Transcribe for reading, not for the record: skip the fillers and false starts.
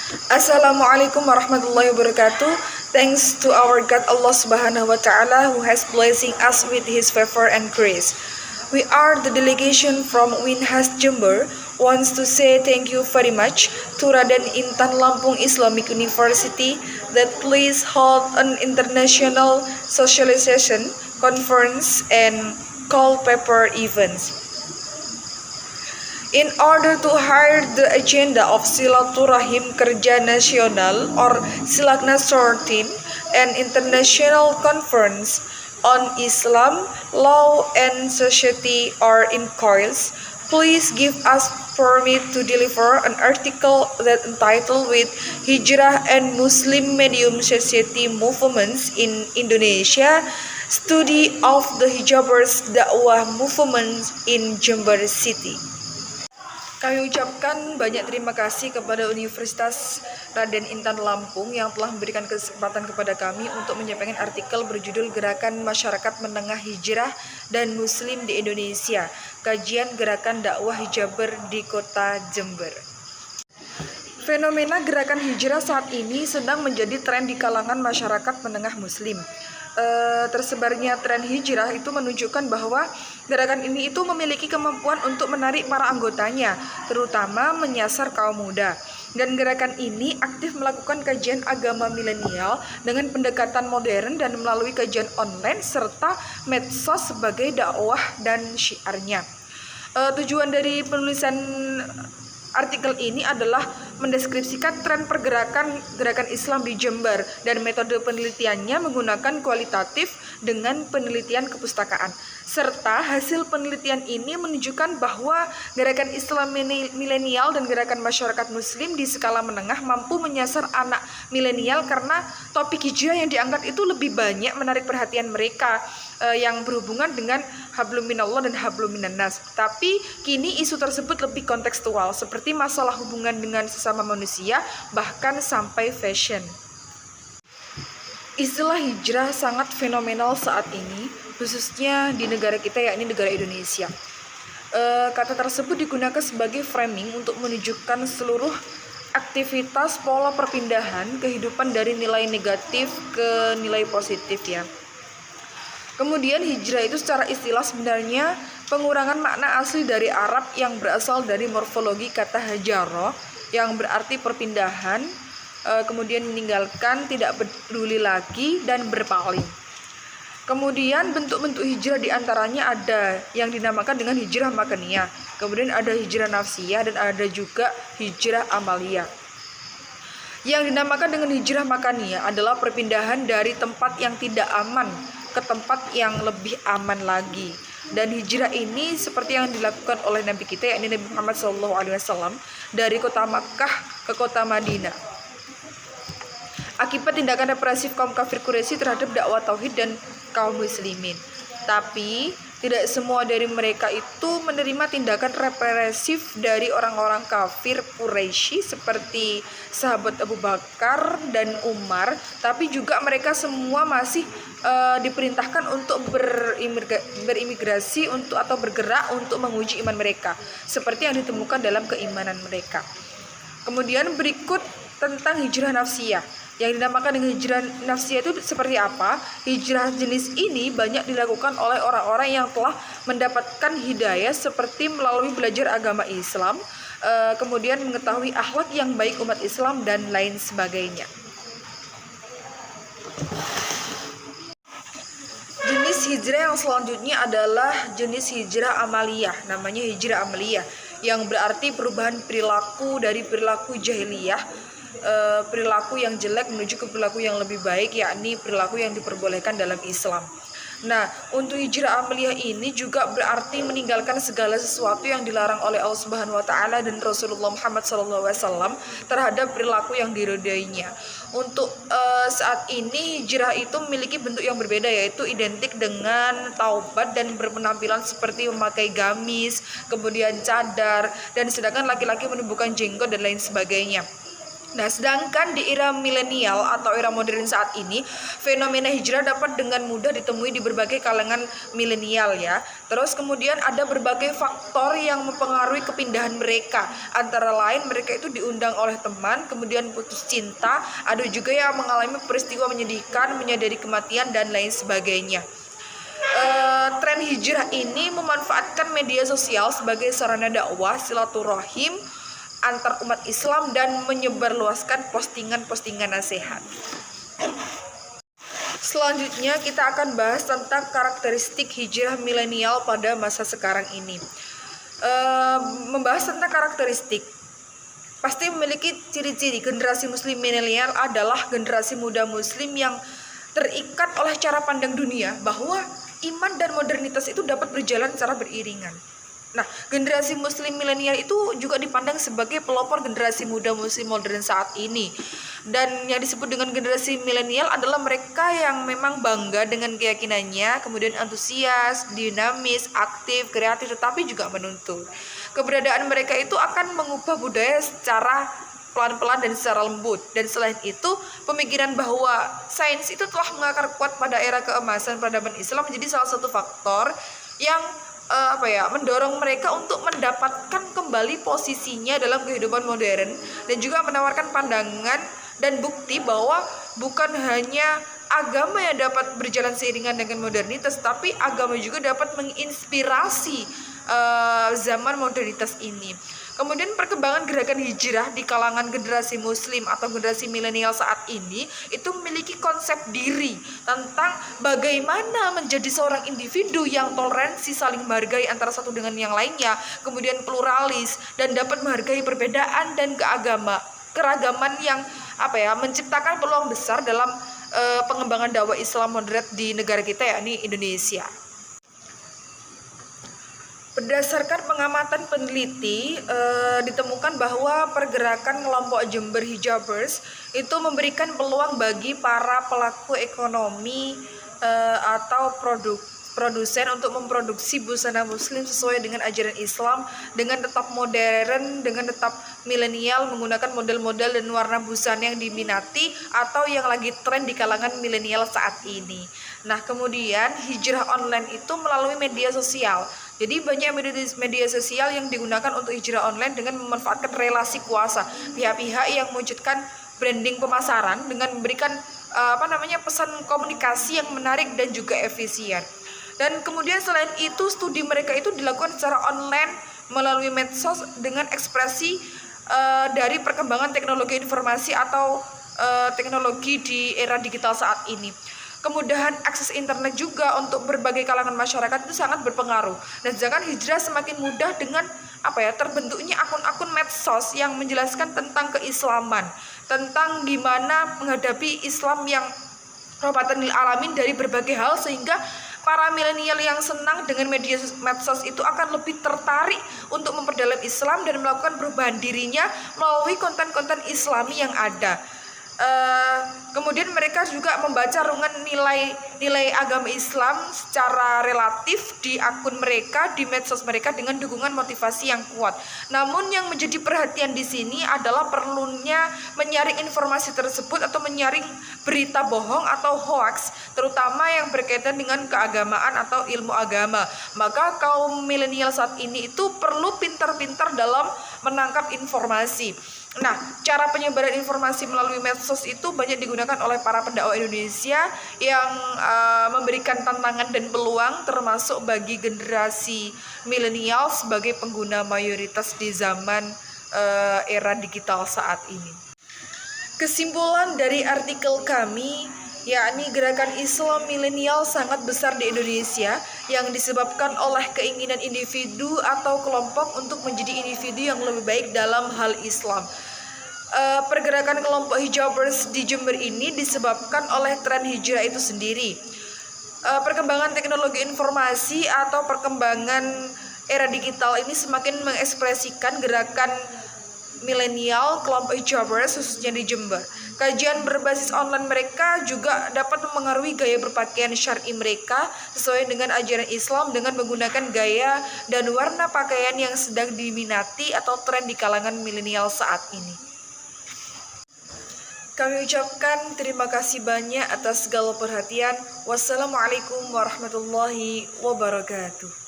Assalamualaikum warahmatullahi wabarakatuh. Thanks to our God Allah Subhanahu wa Ta'ala who has blessing us with His favor and grace. We are the delegation from Winhas Jember wants to say thank you very much to Raden Intan Lampung Islamic University that please hold an international socialization conference and call paper events. In order to hire the agenda of Silaturahim Kerja Nasional or Silaknas 13, an international conference on Islam, law and society or inquiries, please give us permit to deliver an article that entitled with Hijrah and Muslim Medium Society Movements in Indonesia, Study of the Hijabers Dakwah Movement in Jember City. Kami ucapkan banyak terima kasih kepada Universitas Raden Intan Lampung yang telah memberikan kesempatan kepada kami untuk menyampaikan artikel berjudul Gerakan Masyarakat Menengah Hijrah dan Muslim di Indonesia, kajian gerakan dakwah hijaber di kota Jember. Fenomena gerakan hijrah saat ini sedang menjadi tren di kalangan masyarakat menengah Muslim. Tersebarnya tren hijrah itu menunjukkan bahwa gerakan ini itu memiliki kemampuan untuk menarik para anggotanya, terutama menyasar kaum muda. Dan gerakan ini aktif melakukan kajian agama milenial dengan pendekatan modern dan melalui kajian online serta medsos sebagai dakwah dan syiarnya. Tujuan dari penulisan artikel ini adalah mendeskripsikan tren pergerakan gerakan Islam di Jember dan metode penelitiannya menggunakan kualitatif dengan penelitian kepustakaan. Serta hasil penelitian ini menunjukkan bahwa gerakan Islam milenial dan gerakan masyarakat Muslim di skala menengah mampu menyasar anak milenial karena topik hijrah yang diangkat itu lebih banyak menarik perhatian mereka yang berhubungan dengan hablum minallah dan hablum minannas. Tapi kini isu tersebut lebih kontekstual seperti masalah hubungan dengan sesama manusia bahkan sampai fashion. Istilah hijrah sangat fenomenal saat ini, khususnya di negara kita yakni negara Indonesia. Kata tersebut digunakan sebagai framing untuk menunjukkan seluruh aktivitas pola perpindahan kehidupan dari nilai negatif ke nilai positif ya. Kemudian hijrah itu secara istilah sebenarnya pengurangan makna asli dari Arab yang berasal dari morfologi kata hajaro yang berarti perpindahan, kemudian meninggalkan, tidak peduli lagi, dan berpaling. Kemudian bentuk-bentuk hijrah diantaranya ada yang dinamakan dengan hijrah makaniyah, kemudian ada hijrah nafsiyah dan ada juga hijrah amaliyah. Yang dinamakan dengan hijrah makaniyah adalah perpindahan dari tempat yang tidak aman ke tempat yang lebih aman lagi. Dan hijrah ini seperti yang dilakukan oleh Nabi kita yakni Nabi Muhammad SAW dari kota Makkah ke kota Madinah. Akibat tindakan represif kaum kafir Quraisy terhadap dakwah tauhid dan kaum muslimin. Tapi tidak semua dari mereka itu menerima tindakan represif dari orang-orang kafir Quraisy seperti sahabat Abu Bakar dan Umar, tapi juga mereka semua masih diperintahkan untuk berimigrasi untuk atau bergerak untuk menguji iman mereka, seperti yang ditemukan dalam keimanan mereka. Kemudian berikut tentang hijrah nafsiyah. Yang dinamakan dengan hijrah nafsiyah itu seperti apa? Hijrah jenis ini banyak dilakukan oleh orang-orang yang telah mendapatkan hidayah seperti melalui belajar agama Islam, kemudian mengetahui akhlak yang baik umat Islam dan lain sebagainya. Jenis hijrah yang selanjutnya adalah jenis hijrah amaliyah, namanya hijrah amaliyah, yang berarti perubahan perilaku dari perilaku jahiliyah, perilaku yang jelek menuju ke perilaku yang lebih baik, yakni perilaku yang diperbolehkan dalam Islam. Nah, untuk hijrah amaliyah ini juga berarti meninggalkan segala sesuatu yang dilarang oleh Allah Subhanahu wa Ta'ala dan Rasulullah Muhammad SAW terhadap perilaku yang diridainya. Untuk saat ini hijrah itu memiliki bentuk yang berbeda, yaitu identik dengan taubat dan berpenampilan seperti memakai gamis, kemudian cadar, dan sedangkan laki-laki menumbuhkan jenggot dan lain sebagainya. Nah, sedangkan di era milenial atau era modern saat ini, fenomena hijrah dapat dengan mudah ditemui di berbagai kalangan milenial ya. Terus kemudian ada berbagai faktor yang mempengaruhi kepindahan mereka. Antara lain mereka itu diundang oleh teman, kemudian putus cinta, ada juga yang mengalami peristiwa menyedihkan, menyadari kematian dan lain sebagainya. Tren hijrah ini memanfaatkan media sosial sebagai sarana dakwah, silaturahim antar umat Islam dan menyebarluaskan postingan-postingan nasihat. Selanjutnya kita akan bahas tentang karakteristik hijrah milenial pada masa sekarang ini. Membahas tentang karakteristik, pasti memiliki ciri-ciri. Generasi muslim milenial adalah generasi muda muslim yang terikat oleh cara pandang dunia bahwa iman dan modernitas itu dapat berjalan secara beriringan. Nah, generasi muslim milenial itu juga dipandang sebagai pelopor generasi muda muslim modern saat ini. Dan yang disebut dengan generasi milenial adalah mereka yang memang bangga dengan keyakinannya, kemudian antusias, dinamis, aktif, kreatif, tetapi juga menuntut. Keberadaan mereka itu akan mengubah budaya secara pelan-pelan dan secara lembut. Dan selain itu, pemikiran bahwa sains itu telah mengakar kuat pada era keemasan peradaban Islam menjadi salah satu faktor yang mendorong mereka untuk mendapatkan kembali posisinya dalam kehidupan modern dan juga menawarkan pandangan dan bukti bahwa bukan hanya agama yang dapat berjalan seiringan dengan modernitas, tapi agama juga dapat menginspirasi zaman modernitas ini. Kemudian perkembangan gerakan hijrah di kalangan generasi muslim atau generasi milenial saat ini itu memiliki konsep diri tentang bagaimana menjadi seorang individu yang toleransi, saling menghargai antara satu dengan yang lainnya, kemudian pluralis dan dapat menghargai perbedaan dan keragaman yang menciptakan peluang besar dalam pengembangan dakwah Islam moderat di negara kita, yakni Indonesia. Berdasarkan pengamatan peneliti, ditemukan bahwa pergerakan kelompok Jember Hijabers itu memberikan peluang bagi para pelaku ekonomi atau produsen untuk memproduksi busana muslim sesuai dengan ajaran Islam dengan tetap modern, dengan tetap milenial, menggunakan model-model dan warna busana yang diminati atau yang lagi tren di kalangan milenial saat ini. Nah, kemudian hijrah online itu melalui media sosial. Jadi banyak media sosial yang digunakan untuk hijrah online dengan memanfaatkan relasi kuasa pihak-pihak yang mewujudkan branding pemasaran dengan memberikan pesan komunikasi yang menarik dan juga efisien. Dan kemudian selain itu studi mereka itu dilakukan secara online melalui medsos dengan ekspresi dari perkembangan teknologi informasi atau teknologi di era digital saat ini. Kemudahan akses internet juga untuk berbagai kalangan masyarakat itu sangat berpengaruh. Dan sedangkan hijrah semakin mudah dengan terbentuknya akun-akun medsos yang menjelaskan tentang keislaman, tentang gimana menghadapi Islam yang rahmatan lil alamin dari berbagai hal, sehingga para milenial yang senang dengan media medsos itu akan lebih tertarik untuk memperdalam Islam dan melakukan perubahan dirinya melalui konten-konten Islami yang ada. Kemudian mereka juga membaca rungan nilai agama Islam secara relatif di akun mereka, di medsos mereka dengan dukungan motivasi yang kuat. Namun yang menjadi perhatian di sini adalah perlunya menyaring informasi tersebut atau menyaring berita bohong atau hoax, terutama yang berkaitan dengan keagamaan atau ilmu agama. Maka kaum milenial saat ini itu perlu pintar-pintar dalam menangkap informasi. Nah, cara penyebaran informasi melalui medsos itu banyak digunakan oleh para pendakwah Indonesia yang memberikan tantangan dan peluang termasuk bagi generasi milenial sebagai pengguna mayoritas di zaman era digital saat ini. Kesimpulan dari artikel kami, yakni gerakan Islam milenial sangat besar di Indonesia yang disebabkan oleh keinginan individu atau kelompok untuk menjadi individu yang lebih baik dalam hal Islam. Pergerakan kelompok hijabers di Jember ini disebabkan oleh tren hijrah itu sendiri. Perkembangan teknologi informasi atau perkembangan era digital ini semakin mengekspresikan gerakan milenial kelompok hijabers khususnya di Jember. Kajian berbasis online mereka juga dapat mempengaruhi gaya berpakaian syar'i mereka sesuai dengan ajaran Islam dengan menggunakan gaya dan warna pakaian yang sedang diminati atau tren di kalangan milenial saat ini. Kami ucapkan terima kasih banyak atas segala perhatian. Wassalamualaikum warahmatullahi wabarakatuh.